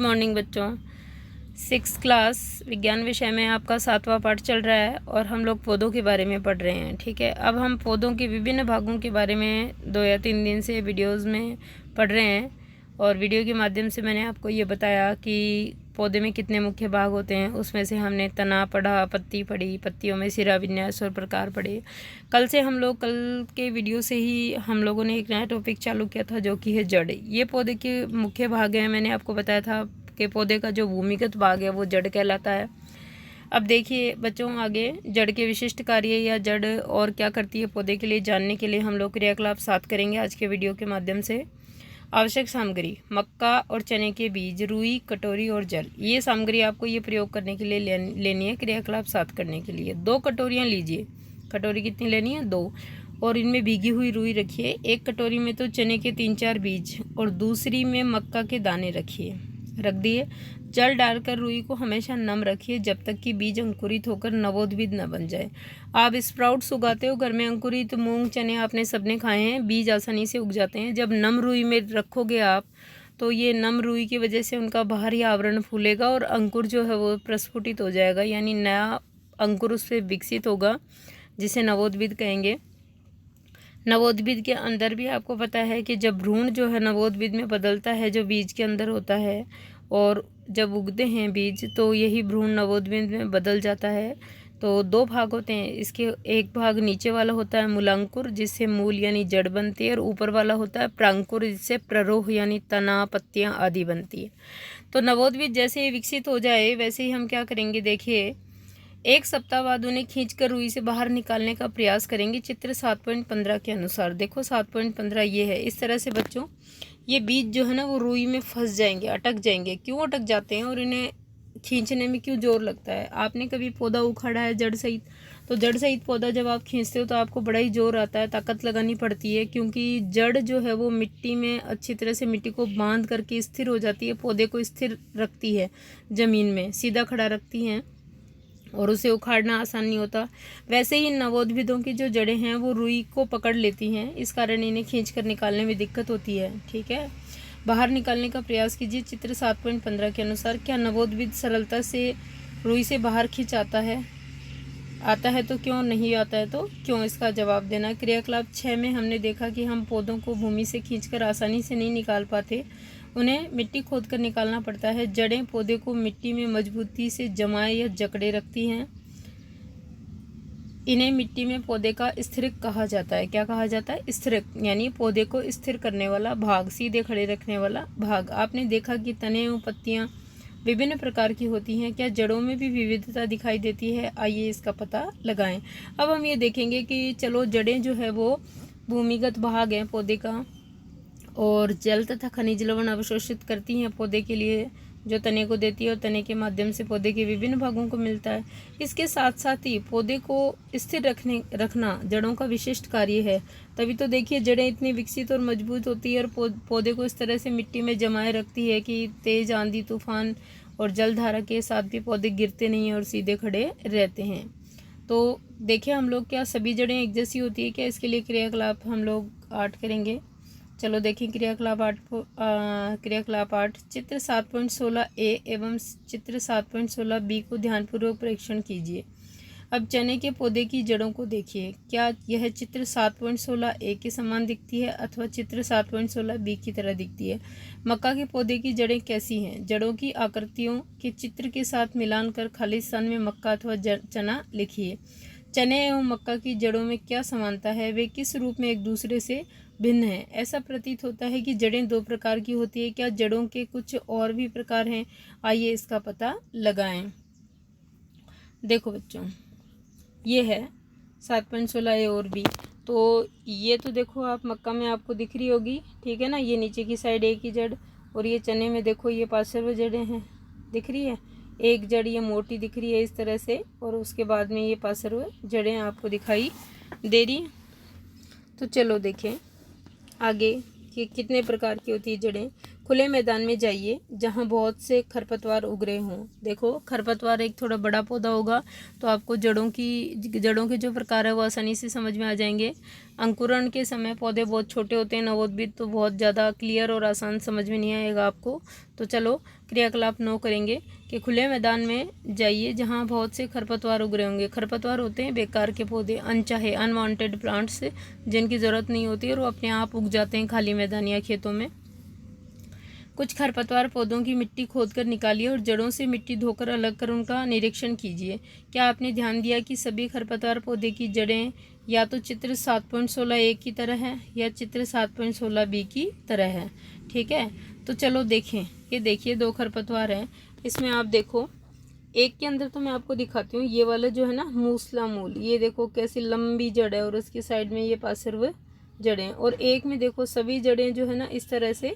Morning बच्चों। 6th class विज्ञान विषय में आपका 7वां पाठ चल रहा है और हम लोग पौधों के बारे में पढ़ रहे हैं। ठीक है, अब हम पौधों के विभिन्न भागों के बारे में 2 या 3 दिन से वीडियोस में पढ़ रहे हैं और वीडियो के माध्यम से मैंने आपको ये बताया कि पौधे में कितने मुख्य भाग होते हैं। उसमें से हमने तना पढ़ा, पत्ती पढ़ी, पत्तियों में सिरा विन्यास और प्रकार पढ़े। कल के वीडियो से ही हम लोगों ने एक नया टॉपिक चालू किया था जो कि है जड़। ये पौधे के मुख्य भाग हैं। मैंने आपको बताया था कि पौधे का जो भूमिगत भाग है वो जड़ कहलाता है। अब देखिए बच्चों, आगे जड़ के विशिष्ट कार्य या जड़ और क्या करती है पौधे के लिए जानने के लिए हम लोग क्रियाकलाप 7 करेंगे आज के वीडियो के माध्यम से। आवश्यक सामग्री: मक्का और चने के बीज, रुई, कटोरी और जल। ये सामग्री आपको ये प्रयोग करने के लिए लेनी है क्रियाकलाप 7 करने के लिए। 2 कटोरियाँ लीजिए। कटोरी कितनी लेनी है? 2। और इनमें भीगी हुई रुई रखिए। एक कटोरी में तो चने के 3-4 बीज और दूसरी में मक्का के दाने रखिए, रख दिए। जल डालकर रुई को हमेशा नम रखिए जब तक कि बीज अंकुरित होकर नवोद्भिद न बन जाए। आप स्प्राउट्स उगाते हो घर में, अंकुरित मूंग चने आपने सबने खाए हैं, बीज आसानी से उग जाते हैं। जब नम रुई में रखोगे आप तो ये नम रुई की वजह से उनका बाहरी आवरण फूलेगा और अंकुर जो है वो प्रस्फुटित हो जाएगा, यानी नया अंकुर उससे विकसित होगा जिसे नवोद्भिद कहेंगे। नवोद्भिद के अंदर भी आपको पता है कि जब भ्रूण जो है नवोद्भिद में बदलता है, जो बीज के अंदर होता है, और जब उगते हैं बीज तो यही भ्रूण नवोद्भिद में बदल जाता है। तो 2 भाग होते हैं इसके। एक भाग नीचे वाला होता है मूलांकुर, जिससे मूल यानी जड़ बनती है, और ऊपर वाला होता है प्रांकुर, जिससे प्ररोह यानी तना, पत्तियां आदि बनती है। तो नवोद्भिद जैसे ही विकसित हो जाए वैसे ही हम क्या करेंगे, देखिए 1 सप्ताह बाद उन्हें खींचकर रुई से बाहर निकालने का प्रयास करेंगे चित्र 7.15 के अनुसार। देखो 7.15 ये है। इस तरह से बच्चों ये बीज जो है ना वो रुई में फंस जाएंगे, अटक जाएंगे। क्यों अटक जाते हैं और इन्हें खींचने में क्यों जोर लगता है? आपने कभी पौधा उखाड़ा है जड़ सहित? तो जड़ सहित पौधा जब आप खींचते हो तो आपको बड़ा ही जोर आता है, ताकत लगानी पड़ती है, क्योंकि जड़ जो है वो मिट्टी में अच्छी तरह से मिट्टी को बांध करके स्थिर हो जाती है, पौधे को स्थिर रखती है, ज़मीन में सीधा खड़ा रखती हैं और उसे उखाड़ना आसान नहीं होता। वैसे ही नवोद्भिदों की जो जड़ें हैं वो रुई को पकड़ लेती हैं, इस कारण इन्हें खींचकर निकालने में दिक्कत होती है। ठीक है, बाहर निकालने का प्रयास कीजिए चित्र 7.15 के अनुसार। क्या नवोद्भिद सरलता से रुई से बाहर खींच आता है? आता है तो क्यों? नहीं आता है तो क्यों? इसका जवाब देना। क्रियाकलाप 6 में हमने देखा कि हम पौधों को भूमि से खींचकर आसानी से नहीं निकाल पाते, उन्हें मिट्टी खोदकर निकालना पड़ता है। जड़ें पौधे को मिट्टी में मजबूती से जमाए या जकड़े रखती हैं। इन्हें मिट्टी में पौधे का स्थिरक कहा जाता है। क्या कहा जाता है? स्थिरक, यानी पौधे को स्थिर करने वाला भाग, सीधे खड़े रखने वाला भाग। आपने देखा कि तने एवं पत्तियां विभिन्न प्रकार की होती हैं। क्या जड़ों में भी विविधता दिखाई देती है? आइए इसका पता लगाएं। अब हम ये देखेंगे कि चलो जड़ें जो है वो भूमिगत भाग हैं पौधे का, और जल तथा खनिज लवण अवशोषित करती हैं पौधे के लिए, जो तने को देती है, और तने के माध्यम से पौधे के विभिन्न भागों को मिलता है। इसके साथ साथ ही पौधे को स्थिर रखना जड़ों का विशिष्ट कार्य है। तभी तो देखिए जड़ें इतनी विकसित और मजबूत होती है और पौधे को इस तरह से मिट्टी में जमाए रखती है कि तेज आंधी तूफान और जलधारा के साथ भी पौधे गिरते नहीं और सीधे खड़े रहते हैं। तो देखिए हम लोग, क्या सभी जड़ें एक जैसी होती है क्या? इसके लिए क्रियाकलाप हम लोग 8 करेंगे। चलो देखें क्रियाकलाप 8 चित्र 7.16 ए एवं चित्र 7.16 बी को ध्यानपूर्वक परीक्षण कीजिए। अब चने के पौधे की जड़ों को देखिए। क्या यह चित्र 7.16 ए के समान दिखती है अथवा चित्र 7.16 बी की तरह दिखती है? मक्का के पौधे की जड़ें कैसी हैं? जड़ों की आकृतियों के चित्र के साथ मिलान कर खाली स्थान में मक्का अथवा चना लिखिए। चने एवं मक्का की जड़ों में क्या समानता है? वे किस रूप में एक दूसरे से भिन्न है? ऐसा प्रतीत होता है कि जड़ें 2 प्रकार की होती है। क्या जड़ों के कुछ और भी प्रकार हैं? आइए इसका पता लगाएं। देखो बच्चों, ये है 7.16 ए और बी। तो ये तो देखो आप मक्का में आपको दिख रही होगी, ठीक है ना, ये नीचे की साइड एक ही जड़, और ये चने में देखो ये पार्श्व जड़ें हैं, दिख रही है। एक जड़ ये मोटी दिख रही है इस तरह से, और उसके बाद में ये पार्श्व जड़ें आपको दिखाई दे रही हैं। तो चलो देखें आगे कि कितने प्रकार की होती है जड़ें। खुले मैदान में जाइए जहाँ बहुत से खरपतवार उग रहे हों। देखो खरपतवार एक थोड़ा बड़ा पौधा होगा तो आपको जड़ों के जो प्रकार है वो आसानी से समझ में आ जाएंगे। अंकुरण के समय पौधे बहुत छोटे होते हैं, नवोद्भिद तो बहुत ज़्यादा क्लियर और आसान समझ में नहीं आएगा आपको। तो चलो क्रियाकलाप 9 करेंगे कि खुले मैदान में जाइए जहाँ बहुत से खरपतवार उग रहे होंगे। खरपतवार होते हैं बेकार के पौधे, अनचाहे अनवांटेड प्लांट्स जिनकी ज़रूरत नहीं होती और वो अपने आप उग जाते हैं खाली मैदान या खेतों में। कुछ खरपतवार पौधों की मिट्टी खोदकर निकालिए और जड़ों से मिट्टी धोकर अलग कर उनका निरीक्षण कीजिए। क्या आपने ध्यान दिया कि सभी खरपतवार पौधे की जड़ें या तो चित्र 7.16 की तरह है या चित्र 7.16 की तरह है। ठीक है, तो चलो देखें। ये देखिए 2 खरपतवार हैं, इसमें आप देखो एक के अंदर तो मैं आपको दिखाती हूँ। ये वाला जो है ना मूसला मूल, ये देखो कैसी लंबी जड़ है और उसकी साइड में ये पार्श्व जड़ें। और एक में देखो सभी जड़ें जो है ना इस तरह से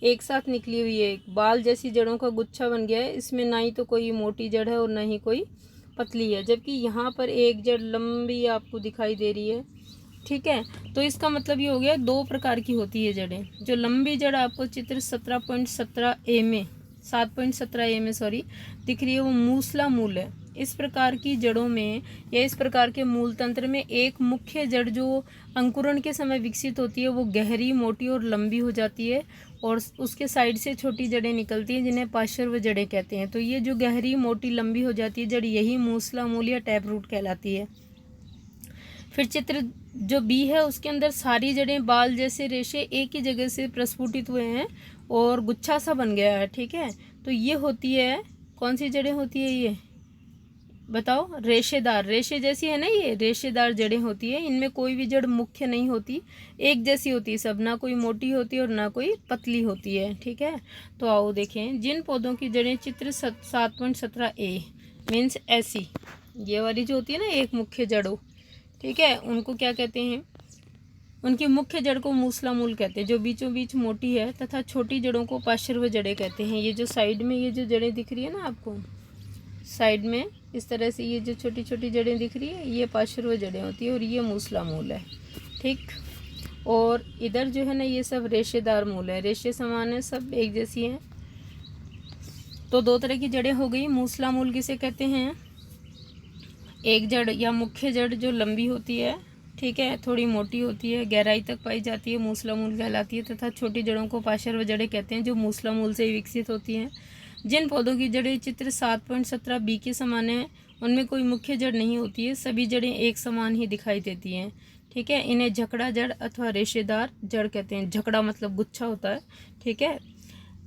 एक साथ निकली हुई है, एक बाल जैसी जड़ों का गुच्छा बन गया है। इसमें ना ही तो कोई मोटी जड़ है और ना ही कोई पतली है, जबकि यहाँ पर एक जड़ लंबी आपको दिखाई दे रही है। ठीक है, तो इसका मतलब ये हो गया 2 प्रकार की होती है जड़ें। जो लंबी जड़ आपको चित्र 7.17 में दिख रही है वो मूसला मूल है। इस प्रकार की जड़ों में या इस प्रकार के मूल तंत्र में एक मुख्य जड़ जो अंकुरण के समय विकसित होती है वो गहरी, मोटी और लंबी हो जाती है और उसके साइड से छोटी जड़ें निकलती हैं जिन्हें पार्श्व जड़ें कहते हैं। तो ये जो गहरी, मोटी, लंबी हो जाती है जड़, यही मूसला मूल या टैप रूट कहलाती है। फिर चित्र जो बी है उसके अंदर सारी जड़ें बाल जैसे रेशे एक ही जगह से प्रस्फुटित हुए हैं और गुच्छा सा बन गया है। ठीक है, तो ये होती है, कौन सी जड़ें होती है ये बताओ? रेशेदार, रेशे जैसी है ना, ये रेशेदार जड़ें होती है। इनमें कोई भी जड़ मुख्य नहीं होती, एक जैसी होती है सब, ना कोई मोटी होती है और ना कोई पतली होती है। ठीक है, तो आओ देखें। जिन पौधों की जड़ें चित्र 7.17 मीन्स ऐसी, ये वाली जो होती है ना एक मुख्य जड़ों, ठीक है, उनको क्या कहते हैं? उनकी मुख्य जड़ को मूसला मूल कहते हैं। जो बीचों बीच मोटी है तथा छोटी जड़ों को पार्श्व जड़ें कहते हैं। ये जो साइड में ये जो जड़ें दिख रही है ना आपको, साइड में इस तरह से ये जो छोटी छोटी जड़ें दिख रही है ये पार्श्व जड़ें होती है और ये मूसला मूल है। ठीक, और इधर जो है ना ये सब रेशेदार मूल है, रेशे समान है, सब एक जैसी हैं। तो 2 तरह की जड़ें हो गई। मूसला मूल किसे कहते हैं? एक जड़ या मुख्य जड़ जो लंबी होती है, ठीक है, थोड़ी मोटी होती है, गहराई तक पाई जाती है, मूसला मूल कहलाती है। तथा छोटी जड़ों को पार्श्व जड़ें कहते हैं जो मूसला मूल से विकसित होती हैं। जिन पौधों की जड़ें चित्र 7.17 के समान है उनमें कोई मुख्य जड़ नहीं होती है, सभी जड़ें एक समान ही दिखाई देती हैं। ठीक है, इन्हें झकड़ा जड़ अथवा रेशेदार जड़ कहते हैं। झकड़ा मतलब गुच्छा होता है। ठीक है,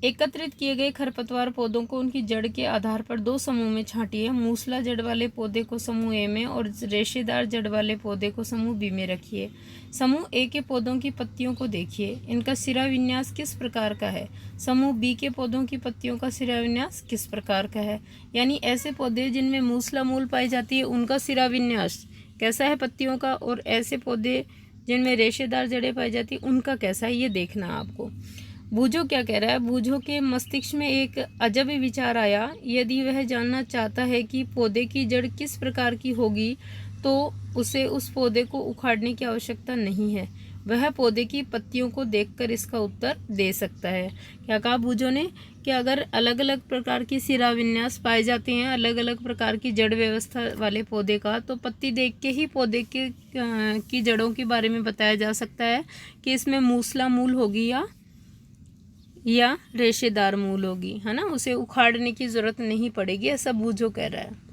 एकत्रित किए गए खरपतवार पौधों को उनकी जड़ के आधार पर 2 समूह में छांटिए। मूसला जड़ वाले पौधे को समूह ए में और रेशेदार जड़ वाले पौधे को समूह बी में रखिए। समूह ए के पौधों की पत्तियों को देखिए, इनका सिरा विन्यास किस प्रकार का है। समूह बी के पौधों की पत्तियों का सिरा विन्यास किस प्रकार का है। यानी ऐसे पौधे जिनमें मूसला मूल पाई जाती है उनका सिरा विन्यास कैसा है पत्तियों का, और ऐसे पौधे जिनमें रेशेदार जड़ें पाई जाती उनका कैसा है, ये देखना आपको। बूझो क्या कह रहा है? बूझो के मस्तिष्क में एक अजब विचार आया। यदि वह जानना चाहता है कि पौधे की जड़ किस प्रकार की होगी तो उसे उस पौधे को उखाड़ने की आवश्यकता नहीं है, वह पौधे की पत्तियों को देखकर इसका उत्तर दे सकता है। क्या कहा बूझो ने? कि अगर अलग अलग प्रकार की सिरा विन्यास पाए जाते हैं अलग अलग प्रकार की जड़ व्यवस्था वाले पौधे का, तो पत्ती देख के ही पौधे के की जड़ों के बारे में बताया जा सकता है कि इसमें मूसला मूल होगी या रेशेदार मूल होगी, है ना। उसे उखाड़ने की ज़रूरत नहीं पड़ेगी, ऐसा बूझो कह रहा है।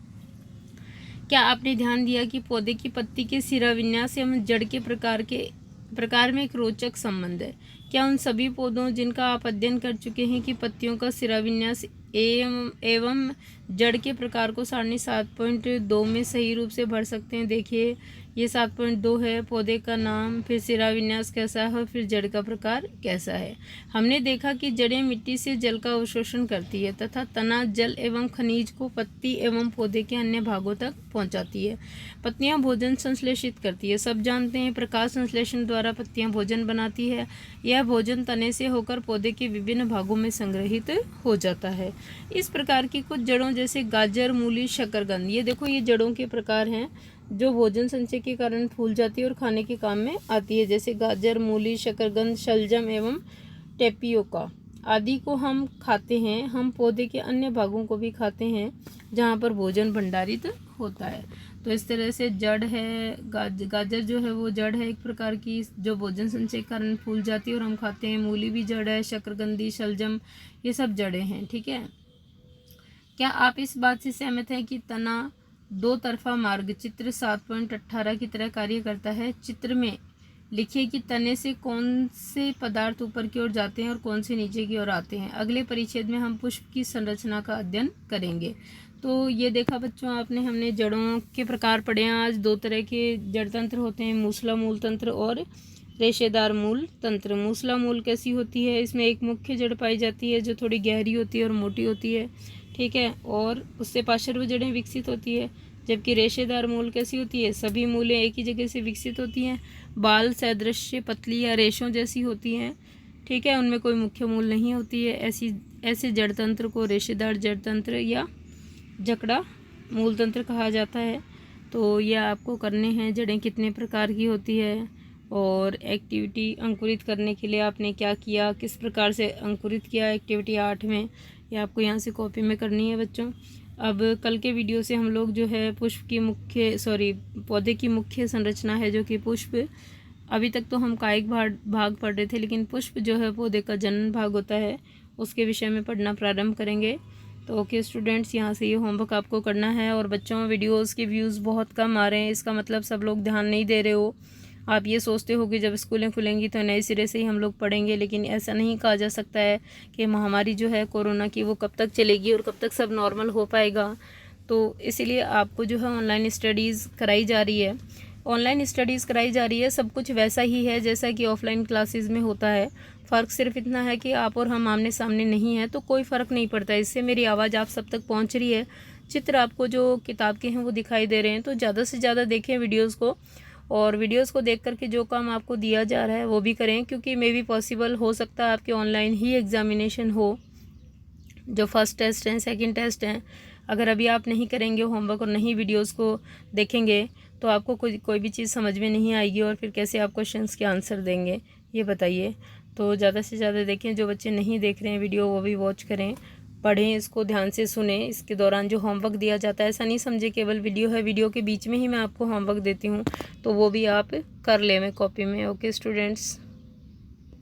क्या आपने ध्यान दिया कि पौधे की पत्ती के सिरा विन्यास एवं जड़ के प्रकार में एक रोचक संबंध है। क्या उन सभी पौधों जिनका आप अध्ययन कर चुके हैं कि पत्तियों का सिरा विन्यास एवं जड़ के प्रकार को सारणी 7.2 में सही रूप से भर सकते हैं? देखिए ये 7.2 है, पौधे का नाम, फिर सिरा विन्यास कैसा है, फिर जड़ का प्रकार कैसा है। हमने देखा कि जड़ें मिट्टी से जल का अवशोषण करती है तथा तना जल एवं खनिज को पत्ती एवं पौधे के अन्य भागों तक पहुंचाती है। पत्तियां भोजन संश्लेषित करती है, सब जानते हैं। प्रकाश संश्लेषण द्वारा पत्तियां भोजन बनाती है। यह भोजन तने से होकर पौधे के विभिन्न भागों में संग्रहित हो जाता है। इस प्रकार की कुछ जड़ों जैसे गाजर, मूली, शकरकंद, ये देखो ये जड़ों के प्रकार हैं जो भोजन संचय के कारण फूल जाती है और खाने के काम में आती है, जैसे गाजर, मूली, शकरकंद, शलजम एवं टेपियोका। आदि को हम खाते हैं। हम पौधे के अन्य भागों को भी खाते हैं जहाँ पर भोजन भंडारित होता है। तो इस तरह से जड़ है, गाजर जो है वो जड़ है एक प्रकार की, जो भोजन संचय के कारण फूल जाती है और हम खाते हैं। मूली भी जड़ है, शकरकंदी, शलजम, ये सब जड़ें हैं। ठीक है, क्या आप इस बात से सहमत हैं कि तना दो तरफा मार्ग चित्र 7.18 की तरह कार्य करता है? चित्र में लिखिए कि तने से कौन से पदार्थ ऊपर की ओर जाते हैं और कौन से नीचे की ओर आते हैं। अगले परिच्छेद में हम पुष्प की संरचना का अध्ययन करेंगे। तो ये देखा बच्चों आपने, हमने जड़ों के प्रकार पढ़े हैं आज। दो तरह के जड़ तंत्र होते हैं, मूसला मूल तंत्र और रेशेदार मूल तंत्र। मूसला मूल कैसी होती है? इसमें एक मुख्य जड़ पाई जाती है जो थोड़ी गहरी होती है और मोटी होती है। ठीक है, और उससे पार्श्व जड़ें विकसित होती है। जबकि रेशेदार मूल कैसी होती है? सभी मूलें एक ही जगह से विकसित होती हैं, बाल सदृश्य पतली या रेशों जैसी होती हैं। ठीक है, उनमें कोई मुख्य मूल नहीं होती है। ऐसे जड़ तंत्र को रेशेदार जड़ तंत्र या जकड़ा मूल तंत्र कहा जाता है। तो ये आपको करने हैं, जड़ें कितने प्रकार की होती है और एक्टिविटी अंकुरित करने के लिए आपने क्या किया, किस प्रकार से अंकुरित किया, एक्टिविटी 8 में, ये आपको यहाँ से कॉपी में करनी है बच्चों। अब कल के वीडियो से हम लोग जो है पुष्प की पौधे की मुख्य संरचना है जो कि पुष्प, अभी तक तो हम कायिक भाग पढ़ रहे थे, लेकिन पुष्प जो है पौधे का जनन भाग होता है, उसके विषय में पढ़ना प्रारंभ करेंगे। तो ओके स्टूडेंट्स, यहाँ से ये होमवर्क आपको करना है। और बच्चों, वीडियोस के व्यूज़ बहुत कम आ रहे हैं, इसका मतलब सब लोग ध्यान नहीं दे रहे हो। आप ये सोचते हो कि जब स्कूलें खुलेंगी तो नए सिरे से ही हम लोग पढ़ेंगे, लेकिन ऐसा नहीं कहा जा सकता है कि महामारी जो है कोरोना की वो कब तक चलेगी और कब तक सब नॉर्मल हो पाएगा। तो इसीलिए आपको जो है ऑनलाइन स्टडीज़ कराई जा रही है। ऑनलाइन स्टडीज़ कराई जा रही है, सब कुछ वैसा ही है जैसा कि ऑफलाइन क्लासेस में होता है। फ़र्क सिर्फ इतना है कि आप और हम आमने सामने नहीं हैं, तो कोई फ़र्क नहीं पड़ता। इससे मेरी आवाज़ आप सब तक पहुंच रही है, चित्र आपको जो किताब के हैं वो दिखाई दे रहे हैं। तो ज़्यादा से ज़्यादा देखें वीडियोज़ को, और वीडियोस को देख करके जो काम आपको दिया जा रहा है वो भी करें, क्योंकि मे भी पॉसिबल हो सकता है आपके ऑनलाइन ही एग्जामिनेशन हो। जो फर्स्ट टेस्ट हैं, सेकंड टेस्ट हैं, अगर अभी आप नहीं करेंगे होमवर्क और नहीं वीडियोस को देखेंगे तो आपको कोई भी चीज़ समझ में नहीं आएगी, और फिर कैसे आप क्वेश्चंस के आंसर देंगे, ये बताइए। तो ज़्यादा से ज़्यादा देखें, जो बच्चे नहीं देख रहे हैं वीडियो वो भी वॉच करें, पढ़ें, इसको ध्यान से सुने। इसके दौरान जो होमवर्क दिया जाता है, ऐसा नहीं समझे केवल वीडियो है, वीडियो के बीच में ही मैं आपको होमवर्क देती हूँ, तो वो भी आप कर लें कॉपी में। Okay students.